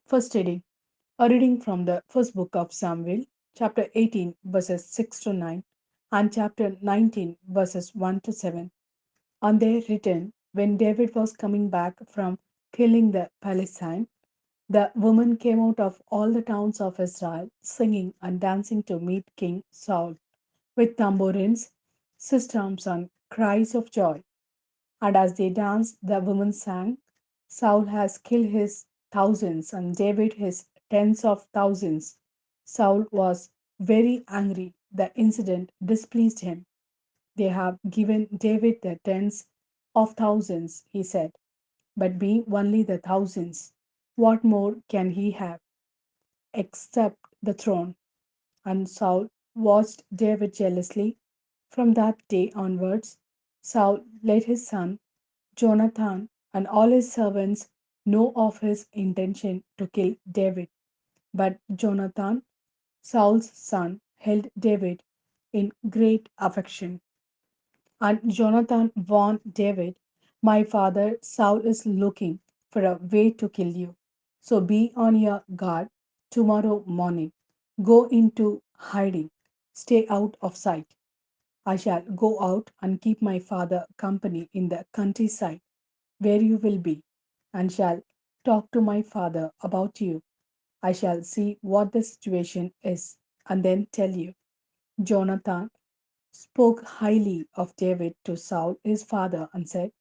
First reading. A reading from the first book of Samuel, chapter 18, verses 6 to 9, and chapter 19, verses 1 to 7. On their return, when David was coming back from killing the Palestine, the women came out of all the towns of Israel, singing and dancing to meet King Saul, with tambourines, sistrums, and cries of joy. And as they danced, the women sang, Saul has killed his thousands and David his tens of thousands. Saul was very angry. The incident displeased him. They have given David the tens of thousands, he said, but me only the thousands. What more can he have except the throne? And Saul watched David jealously. From that day onwards, Saul let his son Jonathan and all his servants know of his intention to kill David. But Jonathan, Saul's son, held David in great affection. And Jonathan warned David, my father Saul is looking for a way to kill you. So be on your guard tomorrow morning. Go into hiding. Stay out of sight. I shall go out and keep my father company in the countryside where you will be, and shall talk to my father about you. I shall see what the situation is, and then tell you. Jonathan spoke highly of David to Saul his father and said,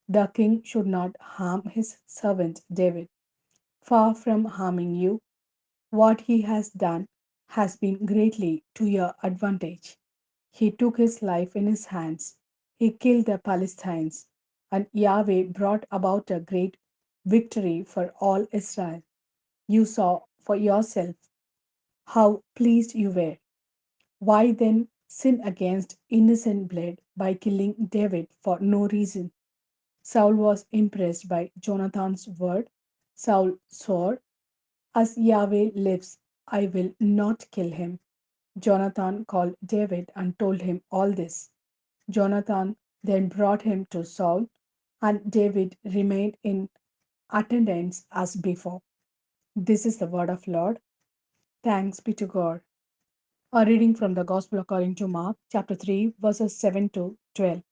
the king should not harm his servant David. Far from harming you, what he has done has been greatly to your advantage. He took his life in his hands. He killed the Palestinians, and Yahweh brought about a great victory for all Israel. You saw for yourself how pleased you were. Why then sin against innocent blood by killing David for no reason? Saul was impressed by Jonathan's word. Saul swore, as Yahweh lives, I will not kill him. Jonathan called David and told him all this. Jonathan then brought him to Saul, and David remained in attendance as before. This is the word of Lord. Thanks be to God. A reading from the Gospel according to Mark, chapter 3, verses 7 to 12.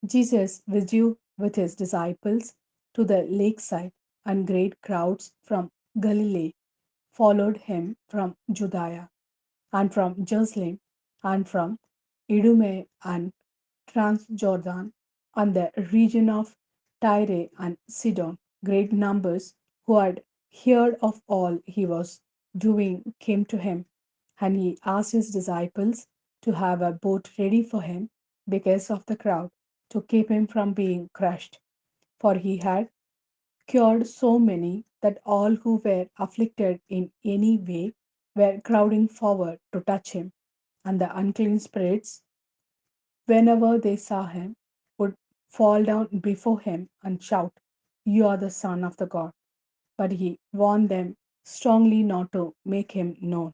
Jesus withdrew with his disciples to the lakeside, and great crowds from Galilee followed him from Judea and from Jerusalem and from Idumea and Transjordan and the region of Tyre and Sidon. Great numbers who had heard of all he was doing came to him, and he asked his disciples to have a boat ready for him because of the crowd, to keep him from being crushed. For he had cured so many that all who were afflicted in any way were crowding forward to touch him, and the unclean spirits, whenever they saw him, would fall down before him and shout, you are the Son of the God. But he warned them strongly not to make him known.